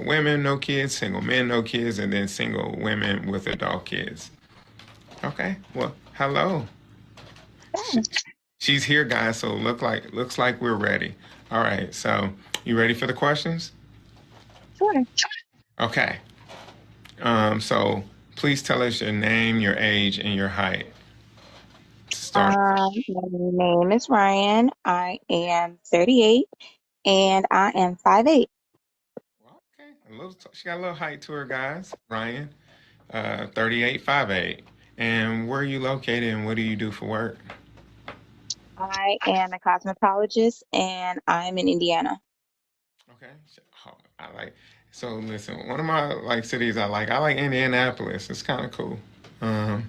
women, no kids, single men, no kids, and then single women with adult kids. Okay. Well, hello. She, she's here, guys. So looks like we're ready. All right. So you ready for the questions? Sure. Okay. So please tell us your name, your age, and your height to start. My name is Ryan. I am 38 and I am 5'8". Well, okay. She got a little height to her, guys. Ryan, 38, 5'8". And where are you located and what do you do for work? I am a cosmetologist and I'm in Indiana. Okay. Oh, I like. So listen, one of my like cities I like Indianapolis. It's kind of cool. Um,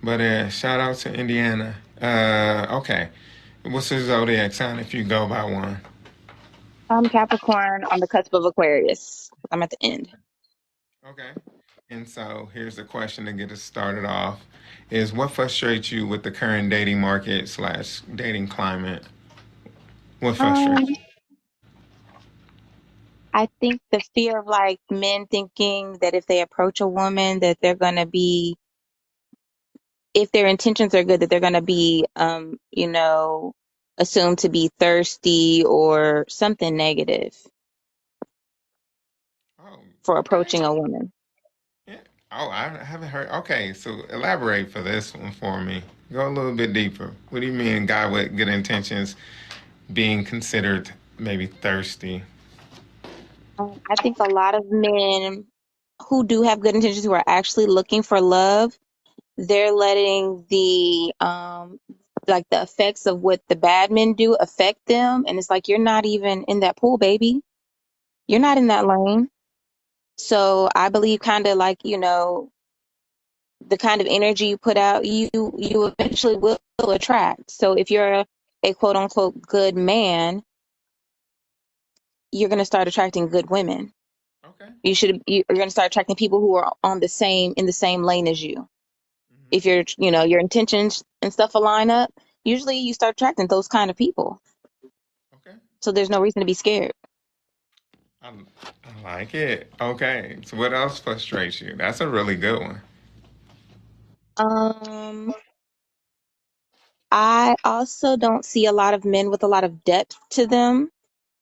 but shout out to Indiana. Okay. What's the zodiac sign if you go by one? I'm Capricorn on the cusp of Aquarius. I'm at the end. Okay. And so here's the question to get us started off: Is what frustrates you with the current dating market slash dating climate? What frustrates Um, I think the fear of like men thinking that if they approach a woman that they're gonna be, if their intentions are good, that they're gonna be, assumed to be thirsty or something negative you? Oh, for okay. approaching a woman. Yeah. Oh, I haven't heard. Okay, so elaborate for this one for me. Go a little bit deeper. What do you mean, guy with good intentions being considered maybe thirsty? I think a lot of men who do have good intentions, who are actually looking for love, they're letting the effects of what the bad men do affect them, and it's like you're not even in that pool, baby. You're not in that lane. So I believe kind of like, the kind of energy you put out, you eventually will attract. So if you're a quote unquote good man, you're going to start attracting good women. Okay. You're going to start attracting people who are on the same in the same lane as you. Hmm. If your intentions and stuff align up, usually you start attracting those kind of people. Okay. So there's no reason to be scared. I like it. Okay. So what else frustrates you? That's a really good one. Um, I also don't see a lot of men with a lot of depth to them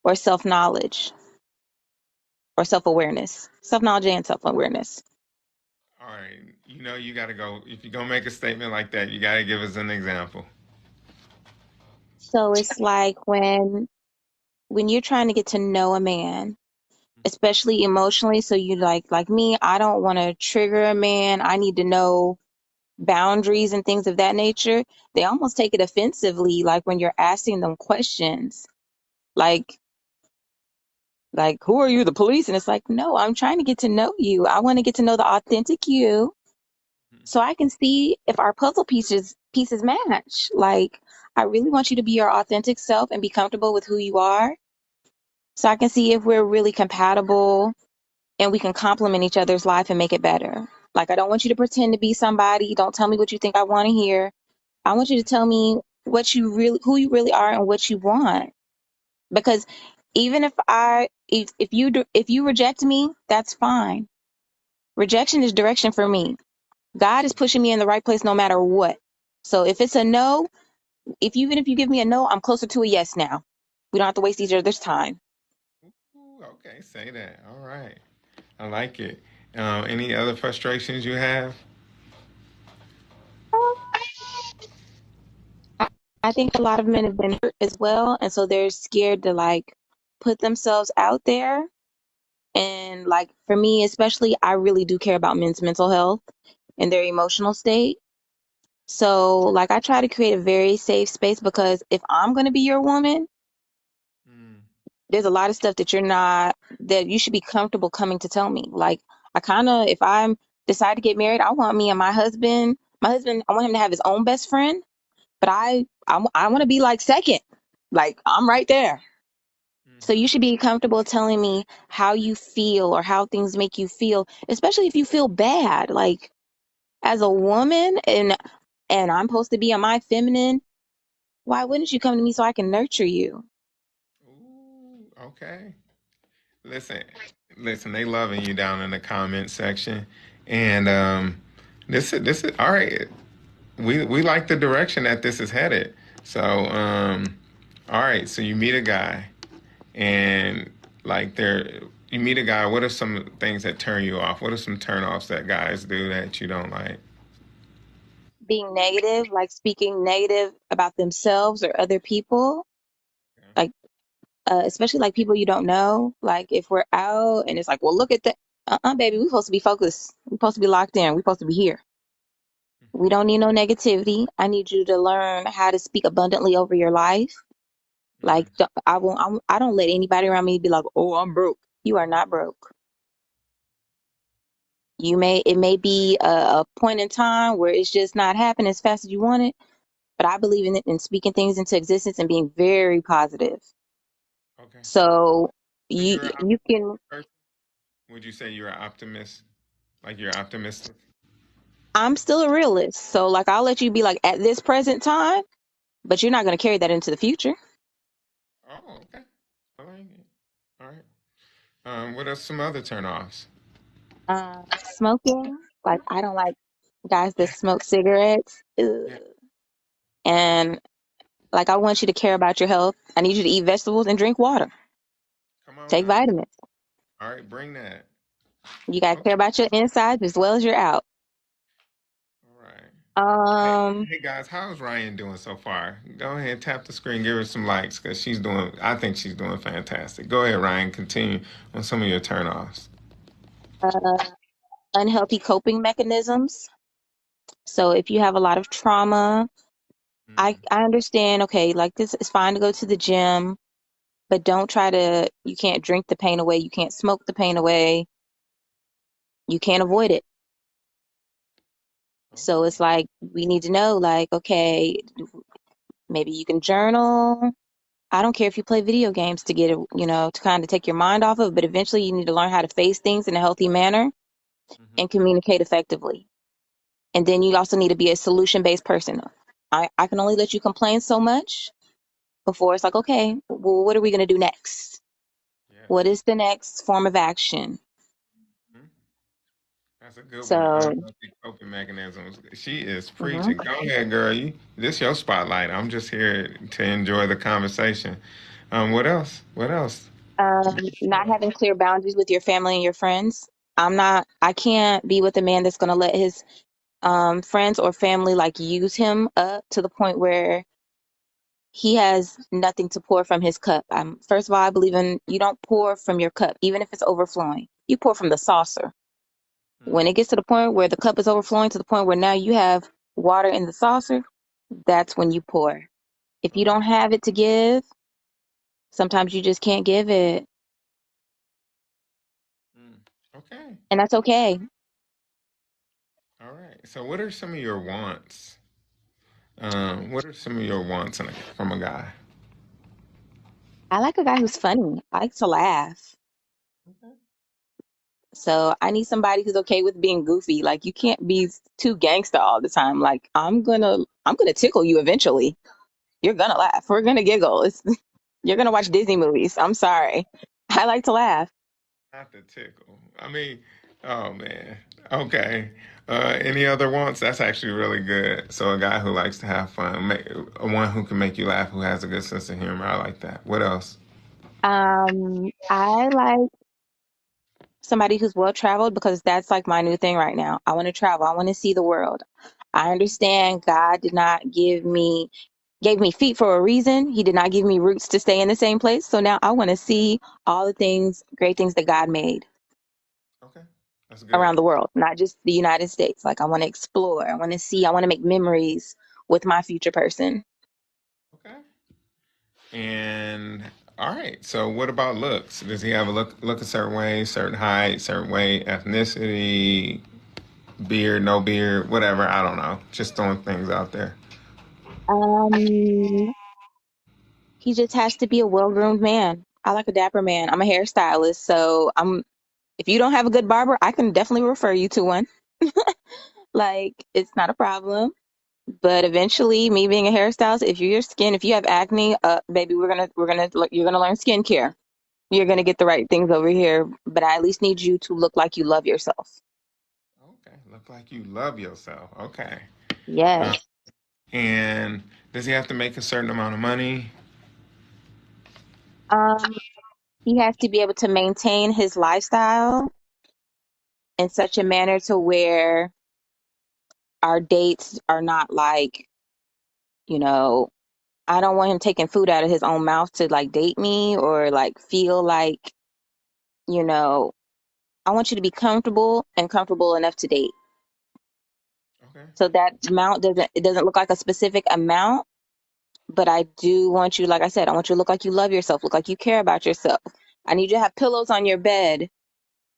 or self-knowledge or self-awareness. Self-knowledge and self-awareness. All right. You know you got to go. If you're gonna make a statement like that, you got to give us an example. So it's like when you're trying to get to know a man, especially emotionally, so you like me, I don't want to trigger a man. I need to know boundaries and things of that nature. They almost take it offensively, like when you're asking them questions, like who are you, the police? And it's like, no, I'm trying to get to know you. I want to get to know the authentic you, so I can see if our puzzle pieces match. Like, I really want you to be your authentic self and be comfortable with who you are, so I can see if we're really compatible and we can complement each other's life and make it better. Like, I don't want you to pretend to be somebody. Don't tell me what you think I want to hear. I want you to tell me who you really are and what you want. Because even if you reject me, that's fine. Rejection is direction for me. God is pushing me in the right place no matter what. So if it's a no, even if you give me a no, I'm closer to a yes now. We don't have to waste each other's time. Ooh, okay, say that. All right. I like it. Any other frustrations you have? I think a lot of men have been hurt as well, and so they're scared to like put themselves out there. And like for me, especially, I really do care about men's mental health and their emotional state. So like I try to create a very safe space, because if I'm going to be your woman, Mm, there's a lot of stuff that you should be comfortable coming to tell me. Like I kind of, if I'm decide to get married, I want me and my husband, I want him to have his own best friend, but I want to be like second. Like I'm right there. So you hmm. should be comfortable telling me how you feel or how things make you feel, especially if you feel bad. Like as a woman, and I'm supposed to be on my feminine, why wouldn't you come to me so I can nurture you? Ooh, okay. Listen, listen, they loving you down in the comment section, and this is all right. We like the direction that this is headed. So all right. So you meet a guy, and like there, you meet a guy. What are some things that turn you off? What are some turn-offs that guys do that you don't like? Being negative, like speaking negative about themselves or other people, like especially like people you don't know. Like if we're out and it's like, well, look at that. Baby, we're supposed to be focused. We're supposed to be locked in. We're supposed to be here. We don't need no negativity. I need you to learn how to speak abundantly over your life. Like Mm, I won't. I don't let anybody around me be like, "Oh, I'm broke." You are not broke. It may be a point in time where it's just not happening as fast as you want it, but I believe in it and speaking things into existence and being very positive. okay. So So you you're an you can. optimistic person? Would you say you're an optimist? Like you're optimistic? I'm still a realist, so like I'll let you be like at this present time, but you're not going to carry that into the future. Oh, okay. I like it. All right. What are some other turn-offs? Smoking, like I don't like guys that smoke cigarettes. Ugh. Yeah. And like I want you to care about your health. I need you to eat vegetables and drink water. Come on Take now. vitamins. All right, bring that. You got to care Okay. about your insides as well as your out. All right. Hey, Um, hey guys, how's Ryan doing so far? Go ahead, tap the screen, give her some likes because she's doing. I think she's doing fantastic. Go ahead, Ryan. Continue on some of your turnoffs. uh, Unhealthy coping mechanisms. So if you have a lot of trauma, Mm, I understand. Okay, like this is fine to go to the gym, but don't try to. You can't drink the pain away. You can't smoke the pain away. You can't avoid it. So okay. it's like we need to know, like, okay, maybe you can journal. I don't care if you play video games to get it, to kind of take your mind off of it, but eventually you need to learn how to face things in a healthy manner Hmm. and communicate effectively. And then you also need to be a solution-based person. I can only let you complain so much before it's like, okay, well, what are we going to do next? What Yes. is the next form of action? Mhm. That's a good one. So, Unhealthy coping mechanisms. She is mhm. preaching. Go ahead, girl. This your spotlight. I'm just here to enjoy the conversation. What else? What else? Not having clear boundaries with your family and your friends. I can't be with a man that's going to let his friends or family like use him up to the point where he has nothing to pour from his cup. First of all, I believe in you don't pour from your cup, even if it's overflowing. You pour from the saucer. When Mm, it gets to the point where the cup is overflowing to the point where now you have water in the saucer, that's when you pour. If you okay. don't have it to give, sometimes you just can't give it, Mm, okay. and that's okay. All right. So, what are some of your wants? What are some of your wants from a guy? I like a guy who's funny. I like to laugh. Okay. So I need somebody who's okay with being goofy. Like you can't be too gangster all the time. Like I'm gonna tickle you eventually. You're gonna laugh. We're gonna giggle. You're gonna watch Disney movies. I'm sorry. I like to laugh. Not the tickle. I mean, oh man. Okay. Any other wants? That's actually really good. So a guy who likes to have fun, one who can make you laugh, who has a good sense of humor. I like that. What else? I like somebody who's well traveled because that's like my new thing right now. I want to travel. I want to see the world. I understand God did not gave me feet for a reason. He did not give me roots to stay in the same place. So now I want to see all the things, great things that God made Okay, that's around good. the world, not just the United States. Like I want to explore. I want to see. I want to make memories with my future person. Okay. And all right. So what about looks? Does he have a look a certain way, certain height, certain weight, ethnicity, beard, no beard, whatever? I don't know. Just throwing things out there. Um, he just has to be a well-groomed man. I like a dapper man. I'm a hairstylist, so if you don't have a good barber, I can definitely refer you to one. Like, it's not a problem. But eventually, me being a hairstylist, if you have acne, baby, you're gonna learn skincare. you're going to get the right things over here. But I at least need you to look like you love yourself. Okay, look like you love yourself. Okay. Uh, Yes. and does he have to make a certain amount of money? Um, he has to be able to maintain his lifestyle in such a manner to where our dates are not like, you know, I don't want him taking food out of his own mouth to like date me or like feel like, you know, I want you to be comfortable and comfortable enough to date. Okay. So that amount doesn't, it doesn't look like a specific amount, but I do want you, like I said, I want you to look like you love yourself, look like you care about yourself. I need you to have pillows on your bed.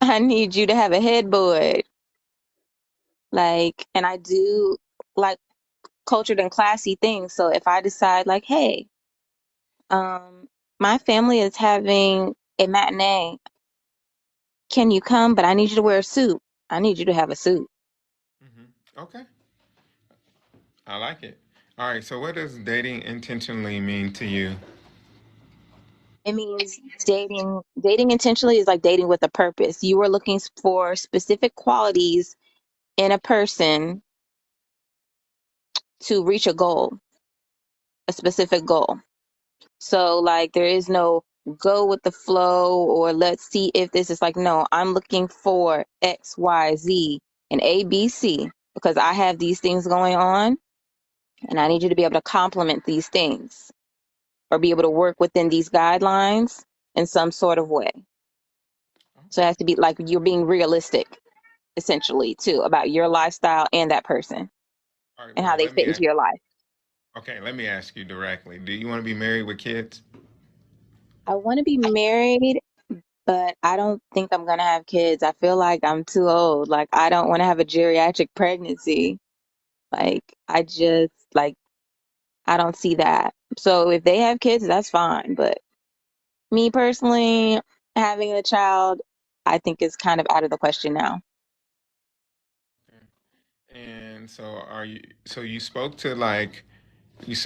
I need you to have a headboard. Like, and I do like cultured and classy things. So if I decide like, hey, um, my family is having a matinee, can you come? But I need you to wear a suit. I need you to have a suit. Okay. I like it. All right. So, what does dating intentionally mean to you? It means dating intentionally is like dating with a purpose. You are looking for specific qualities in a person to reach a goal, a specific goal. So like there is no go with the flow or let's see if this is like no, I'm looking for X, Y, Z and A, B, C because I have these things going on and I need you to be able to complement these things or be able to work within these guidelines in some sort of way. So it has to be like you're being realistic essentially too about your lifestyle and that person All right. and Well, how they let me fit into ask. your life. Okay, let me ask you directly. Do you want to be married with kids? I want to be married, but I don't think I'm gonna have kids. I feel like I'm too old. Like I don't want to have a geriatric pregnancy. Like I just like I don't see that. So if they have kids, that's fine. But me personally, having a child, I think is kind of out of the question now. And so, are you? So you spoke to like you.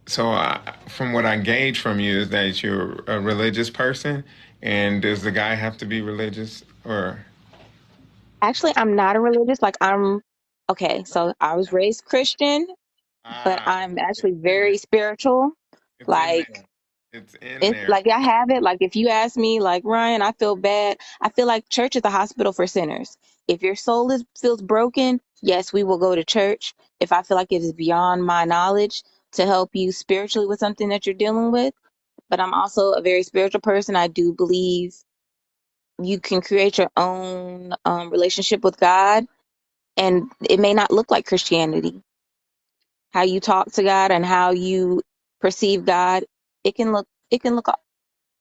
So, from what I gauge from you is that you're a religious person. And does the guy have to be religious, or? Actually, I'm not a religious. Like I'm okay. So I was raised Christian, but Ah, I'm it's actually in there. very spiritual. It's in Like there. It's in it's there. like I have it. Like if you ask me, like Ryan, I feel bad. I feel like church is a hospital for sinners. If your soul feels broken, yes, we will go to church. If I feel like it is beyond my knowledge to help you spiritually with something that you're dealing with, but I'm also a very spiritual person. I do believe you can create your own relationship with God, and it may not look like Christianity. How you talk to God and how you perceive God, it can look it can look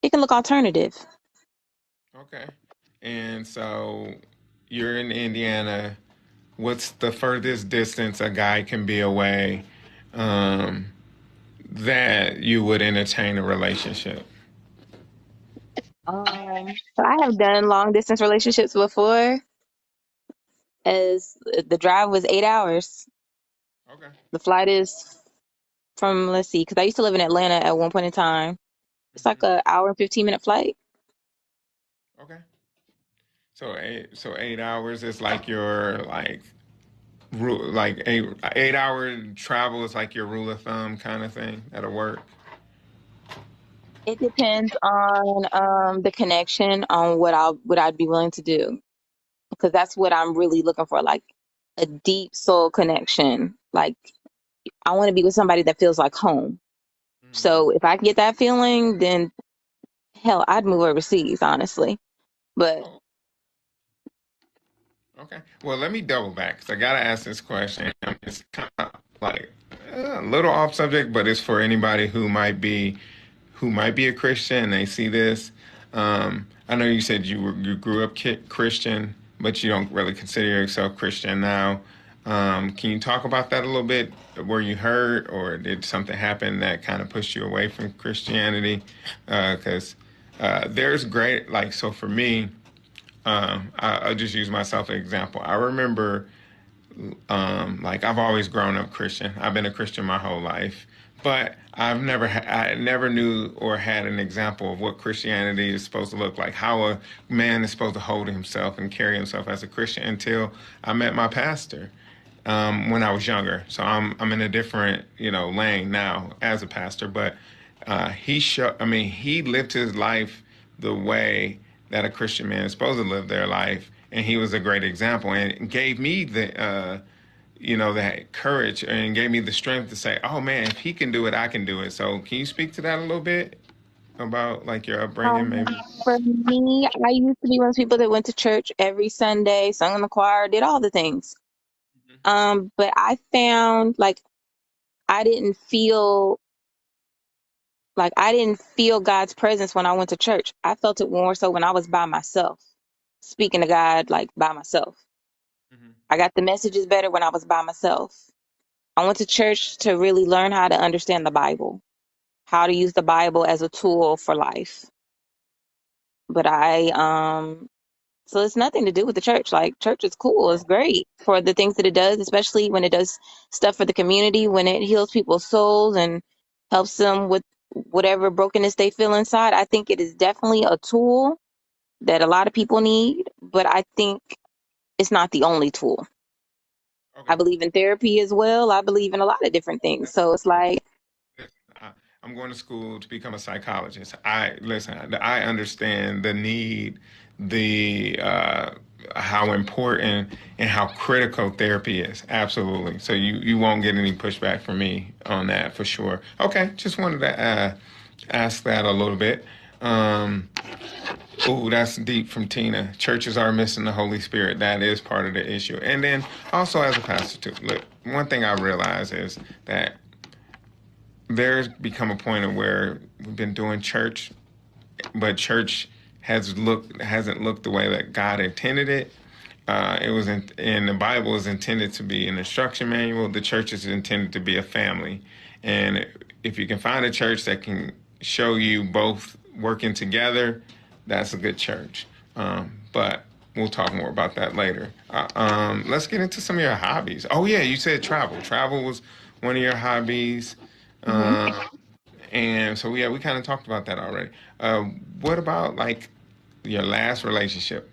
it can look alternative. Okay. And so you're in Indiana. What's the furthest distance a guy can be away um, that you would entertain a relationship? So I have done long distance relationships before, as the drive was 8 hours. Okay. The flight is from, let's see, because I used to live in Atlanta at one point in time. It's like Hmm. a hour and 15-minute flight. Okay. So 8 hours is like your like rule like 8 hour travel is like your rule of thumb kind of thing. That'll work. It depends on the connection on what I'd be willing to do because that's what I'm really looking for, like a deep soul connection. Like I want to be with somebody that feels like home. So Mm. if I can get that feeling, then hell, I'd move overseas, honestly. But Oh, okay. Well, let me double back because I gotta ask this question. I mean, it's kind of like a little off subject, but it's for anybody who might be a Christian and they see this. I know you said you grew up Christian, but you don't really consider yourself Christian now. Can you talk about that a little bit? Were you hurt, or did something happen that kind of pushed you away from Christianity? Because there's great, like, so for me, I'll just use myself as an example. I remember like I've always grown up Christian. I've been a Christian my whole life, but I never knew or had an example of what Christianity is supposed to look like, how a man is supposed to hold himself and carry himself as a Christian until I met my pastor when I was younger. So I'm in a different lane now as a pastor, but he lived his life the way that a Christian man is supposed to live their life, and he was a great example and gave me that courage and gave me the strength to say, oh man, if he can do it, I can do it. So can you speak to that a little bit about like your upbringing, Um, maybe? for me, I used to be one of those people that went to church every Sunday, sung in the choir, did all the things. But I found like I didn't feel I didn't feel God's presence when I went to church. I felt it more so when I was by myself, speaking to God like by myself. Mm-hmm. I got the messages better when I was by myself. I went to church to really learn how to understand the Bible, how to use the Bible as a tool for life. But so it's nothing to do with the church. Like church is cool, it's great for the things that it does, especially when it does stuff for the community, when it heals people's souls and helps them with whatever brokenness they feel inside. I think it is definitely a tool that a lot of people need, but I think it's not the only tool. I Okay. believe in therapy as well. I believe in a lot of different things. So it's like, I, I'm going to school to become a psychologist. I listen. I understand the need, the how important and how critical therapy is. Absolutely. So you won't get any pushback from me on that for sure. Okay, just wanted to ask that a little bit. Um, Ooh, that's deep from Tina. Churches are missing the Holy Spirit. That is part of the issue. And then also as a pastor too. Look, one thing I realize is that there's become a point of where we've been doing church, but church hasn't looked the way that God intended it. It was in the Bible is intended to be an instruction manual. The church is intended to be a family, and if you can find a church that can show you both working together, that's a good church. But we'll talk more about that later. Let's get into some of your hobbies. Oh yeah, you said travel. Travel was one of your hobbies. mhm. Uh, and so yeah, we kind of talked about that already. Uh, what about like your last relationship?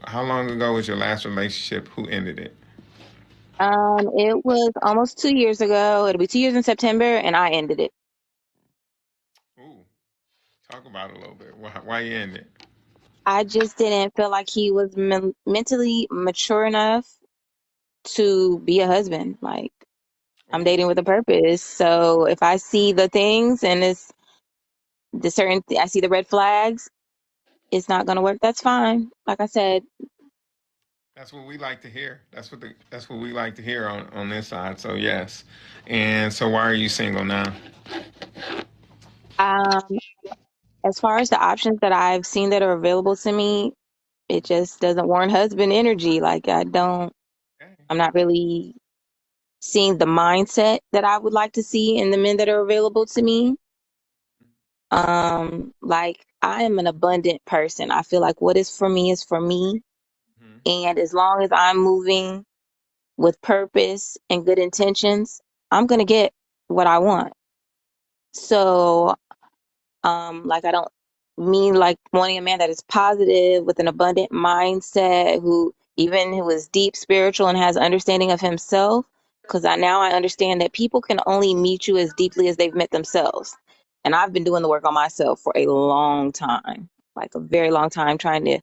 How long ago was your last relationship? Who ended it? It was almost 2 years ago. It'll be 2 years in September, and I ended it. Ooh, talk about it a little bit. Why you ended it? I just didn't feel like he was mentally mature enough to be a husband. Like, I'm Ooh, dating with a purpose. So if I see the things and it's I see the red flags, it's not going to work. That's fine. Like I said, that's what we like to hear. That's what we like to hear on this side. So yes. And so why are you single now? um, as far as the options that I've seen that are available to me, it just doesn't warrant husband energy. Like, Okay. I'm not really seeing the mindset that I would like to see in the men that are available to me. Like I am an abundant person. I feel like what is for me is for me. Mm-hmm. And as long as I'm moving with purpose and good intentions, I'm gonna get what I want. So, like I don't mean like wanting a man that is positive with an abundant mindset, who is deep spiritual and has understanding of himself. Because I understand that people can only meet you as deeply as they've met themselves. And I've been doing the work on myself for a long time, like a very long time, trying to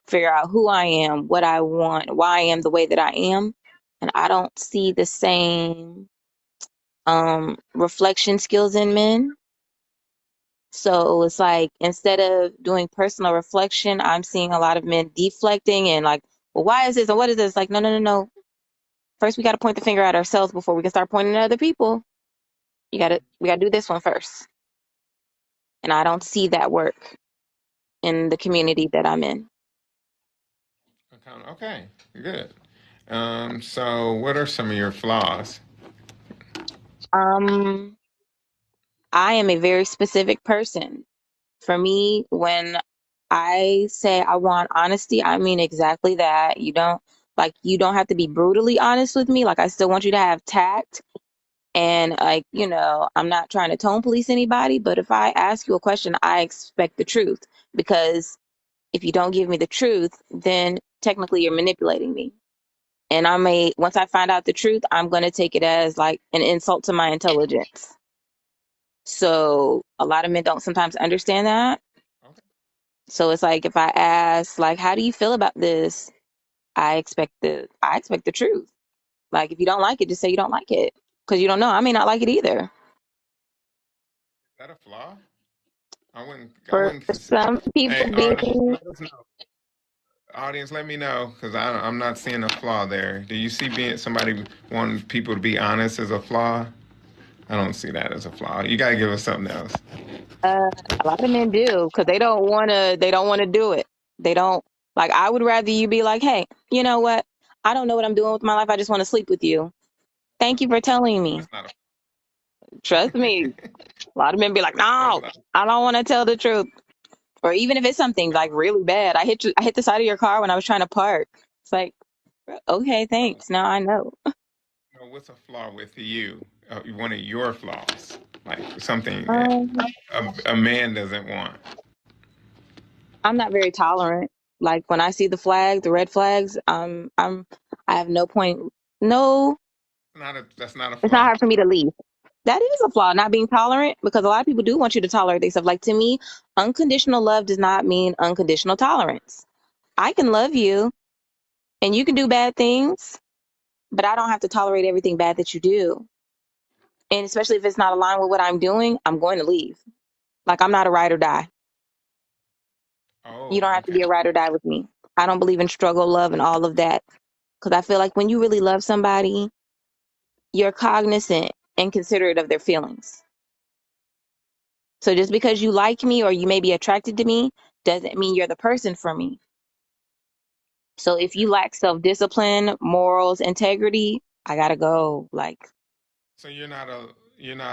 figure out who I am, what I want, why I am the way that I am. And I don't see the same reflection skills in men. So it's like instead of doing personal reflection, I'm seeing a lot of men deflecting and like, well, why is this and what is this? Like, no, no, no, no. First, we got to point the finger at ourselves before we can start pointing at other people. We got to do this one first. And I don't see that work in the community that I'm in. Okay, good. So what are some of your flaws? Um, I am a very specific person. For me, when I say I want honesty, I mean exactly that. You don't have to be brutally honest with me. Like I still want you to have tact And like, I'm not trying to tone police anybody, but if I ask you a question, I expect the truth. Because if you don't give me the truth, then technically you're manipulating me. And once I find out the truth, I'm going to take it as like an insult to my intelligence. So a lot of men don't sometimes understand that. Okay. So it's like if I ask, like, how do you feel about this? I expect the truth. Like if you don't like it, just say you don't like it. Because you don't know. I may not like it either. Is that a flaw? I wouldn't. I For wouldn't consider. some people Hey, audience, being let us know. Audience, let me know because I'm not seeing a flaw there. Do you see being somebody wanting people to be honest as a flaw? I don't see that as a flaw. You got to give us something else. a lot of men do because they don't want to do it. They don't like I would rather you be like, hey, you know what? I don't know what I'm doing with my life. I just want to sleep with you. Thank you for telling me. That's not Trust me. a. A lot of men be like, That's no, not. I don't want to tell the truth. Or even if it's something like really bad, I hit the side of your car when I was trying to park. It's like, okay, No, thanks. Now I know. no. What's a flaw with you? One of your flaws, like something Um, a man doesn't want. I'm not very tolerant. Like when I see the flag, the red flags, I have no point. No, Not a. That's not a it's not flaw. hard for me to leave. That is a flaw, not being tolerant, because a lot of people do want you to tolerate things. Stuff. Like to me, unconditional love does not mean unconditional tolerance. I can love you and you can do bad things, but I don't have to tolerate everything bad that you do. And especially if it's not aligned with what I'm doing, I'm going to leave. Like I'm not a ride or die. You Oh, don't have to okay. be a ride or die with me. I don't believe in struggle, love, and all of that. Because I feel like when you really love somebody, you're cognizant and considerate of their feelings. So just because you like me or you may be attracted to me doesn't mean you're the person for me. So if you lack self-discipline, morals, integrity, I gotta go. Like, So you're not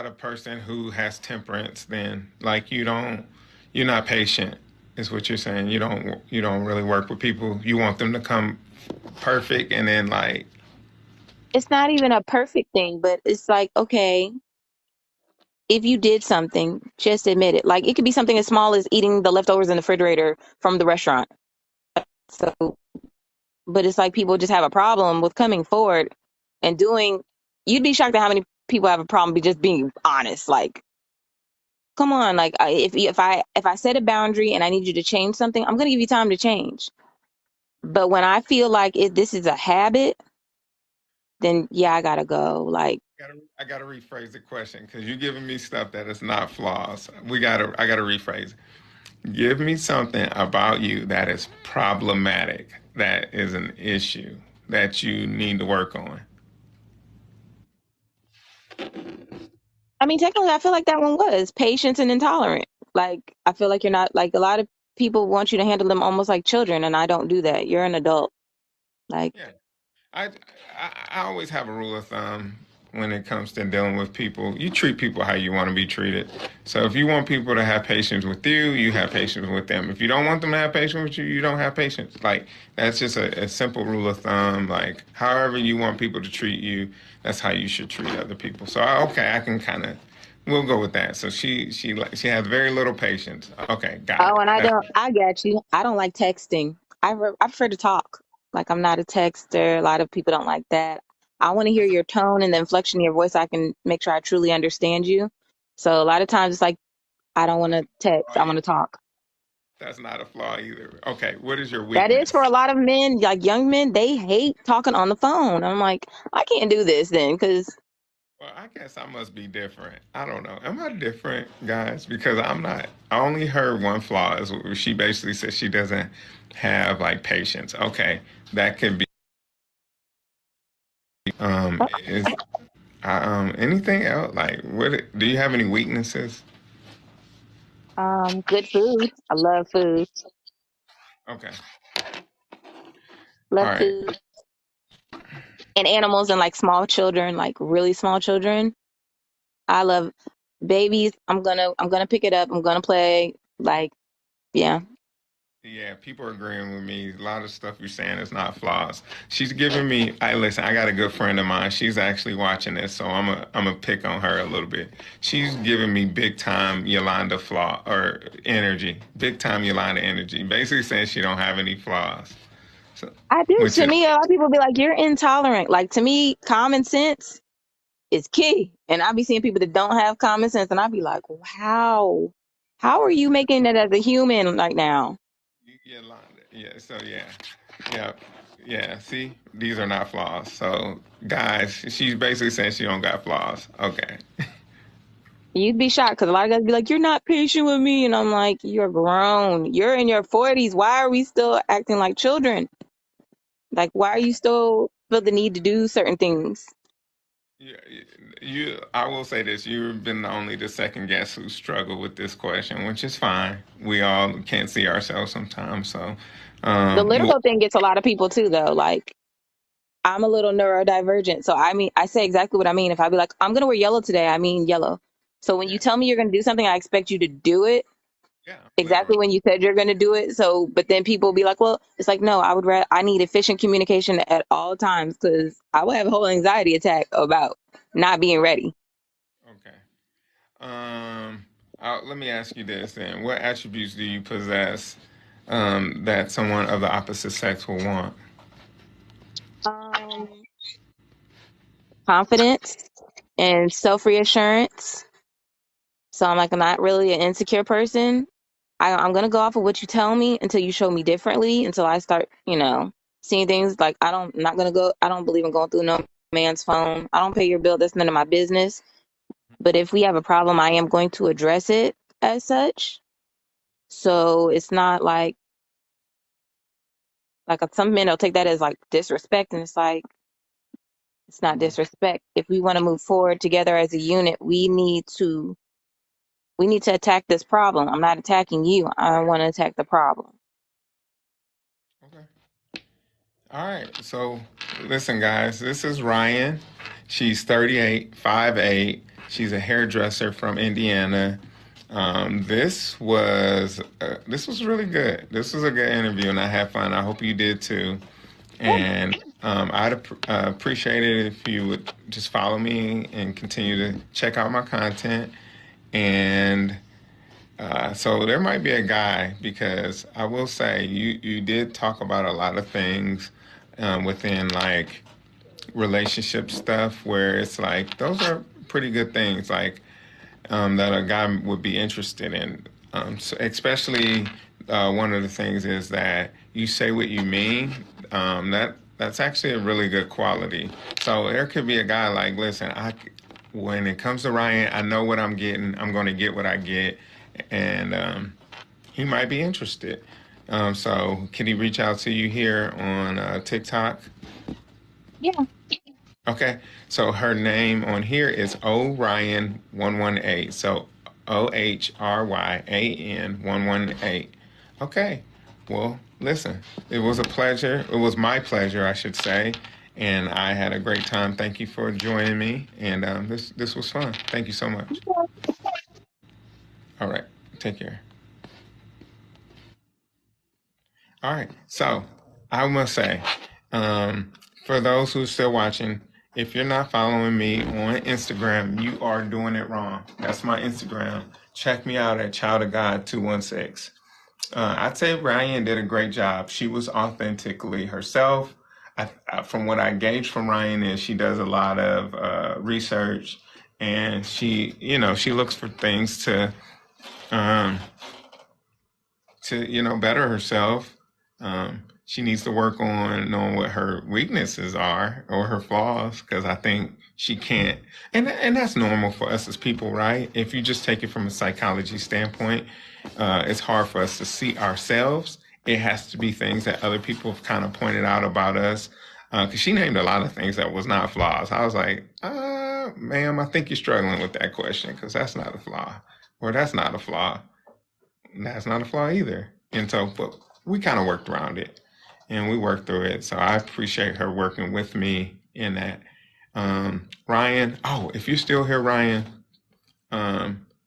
a person who has temperance then. Like you're not patient is what you're saying. You don't really work with people. You want them to come perfect and then like it's not even a perfect thing, but it's like, okay, if you did something, just admit it. Like it could be something as small as eating the leftovers in the refrigerator from the restaurant. So, but it's like people just have a problem with coming forward and doing. You'd be shocked at how many people have a problem just being honest. Like, come on, like if I set a boundary and I need you to change something, I'm gonna give you time to change. But when I feel like this is a habit, then yeah, I gotta go. Like, I gotta rephrase the question because you're giving me stuff that is not flaws. I gotta rephrase. Give me something about you that is problematic, that is an issue that you need to work on. I mean, technically, I feel like that one was patience and intolerant. Like, I feel like you're not like a lot of people want you to handle them almost like children, and I don't do that. You're an adult. Like, Yeah. I, I always have a rule of thumb when it comes to dealing with people. You treat people how you want to be treated. So if you want people to have patience with you, you have patience with them. If you don't want them to have patience with you, you don't have patience. Like that's just a simple rule of thumb. Like however you want people to treat you, that's how you should treat other people. So okay, I can kind of. We'll go with that. So she has very little patience. Okay, got oh, it. and I That's don't. I get you. I don't like texting. I prefer to talk. Like, I'm not a texter. A lot of people don't like that. I want to hear that's your tone and the inflection of your voice. I can make sure I truly understand you. So a lot of times it's like I don't want that's to not a text. flaw I either. want to talk. That's not a flaw either. Okay, what is your That is for weakness? a lot of men, like young men. They hate talking on the phone. I'm like, I can't do this then because Well, I guess I must be different. I don't know. Am I different, guys? Because I'm not. I only heard one flaw. Is she basically said she doesn't have like patience. Okay, that could be. Is anything else? Like, what? Do you have any weaknesses? good food. I love food. Okay. All Love right. food and animals and like small children, like really small children. I love babies. I'm gonna pick it up. I'm gonna play. Like, yeah. Yeah, people are agreeing with me. A lot of stuff you're saying is not flaws. She's giving me. I listen. I got a good friend of mine. She's actually watching this, so I'm a pick on her a little bit. She's giving me big time Yolanda flaw or energy. Big time Yolanda energy. Basically saying she don't have any flaws. So, I do. which To is me, a lot of people be like, "You're intolerant." Like to me, common sense is key. And I be seeing people that don't have common sense, and I be like, "Wow, how are you making that as a human right now?" Yolanda. Yeah. So yeah, yeah, yeah. See, these are not flaws. So guys, she's basically saying she don't got flaws. Okay. You'd be shocked because a lot of guys be like, "You're not patient with me," and I'm like, "You're grown. You're in your 40s. Why are we still acting like children? Like, why are you still feel the need to do certain things?" Yeah, you. I will say this: you've been only the second guest who struggled with this question, which is fine. We all can't see ourselves sometimes, so The well, literal thing gets a lot of people too, though. Like, I'm a little neurodivergent, so I mean, I say exactly what I mean. If I be like, "I'm gonna wear yellow today," I mean yellow. So when you yeah, tell me you're gonna do something, I expect you to do it yeah, exactly literally. when you said you're going to do it. So, but then people be like, well, it's like, no, I need efficient communication at all times because I would have a whole anxiety attack about not being ready. Okay. Um, let me ask you this then: what attributes do you possess that someone of the opposite sex will want? Um, Confidence and self reassurance. So I'm like, I'm not really an insecure person. I'm going to go off of what you tell me until you show me differently, until I start, seeing things like I'm not going to go, I don't believe in going through no man's phone. I don't pay your bill. That's none of my business. But if we have a problem, I am going to address it as such. So it's not like some men will take that as like disrespect, and it's like it's not Mhm. disrespect. If we want to move forward together as a unit, we need to attack this problem. I'm not attacking you. I want to attack the problem. Okay. All right. So, listen, guys, this is Ryan. She's 38, 5'8". She's a hairdresser from Indiana. This was really good. This was a good interview, and I had fun. I hope you did too. And I'd appreciate it if you would just follow me and continue to check out my content. And so there might be a guy because I will say you did talk about a lot of things within like relationship stuff where it's like those are pretty good things like that a guy would be interested in. So especially one of the things is that you say what you mean. That's actually a really good quality. So there could be a guy like, listen, when it comes to Ryan, I know what I'm getting. I'm going to get what I get, and he might be interested. So can he reach out to you here on TikTok? Yeah. Okay, so her name on here is Oryan118. So OHRYAN118. Okay, well, listen, it was a pleasure. It was my pleasure, I should say, and I had a great time. Thank you for joining me, and this was fun. Thank you so much. All right, take care. All right. So I must say, um, for those who are still watching, if you're not following me on Instagram, you are doing it wrong. That's my Instagram. Check me out at Child of God 216. I'd say Ryan did a great job. She was authentically herself. From what I gauged from Ryan is she does a lot of research and she looks for things um, to better herself. She needs to work on knowing what her weaknesses are or her flaws because I think she can't. And that's normal for us as people, right? If you just take it from a psychology standpoint, it's hard for us to see ourselves. It has to be things that other people have kind of pointed out about us. Because she named a lot of things that was not flaws. I was like, ma'am, I think you're struggling with that question because that's not a flaw, or that's not a flaw. That's not a flaw either. And so, but we kind of worked around it and we worked through it. So I appreciate her working with me in that. Ryan, oh, if you're still here, Ryan,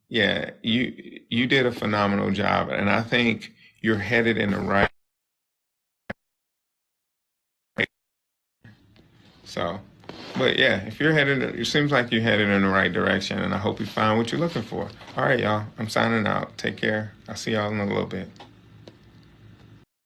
yeah, you did a phenomenal job, and I think you're headed in the right. So, but yeah, if you're headed, it seems like you're headed in the right direction, and I hope you find what you're looking for. All right, y'all. I'm signing out. Take care. I'll see y'all in a little bit.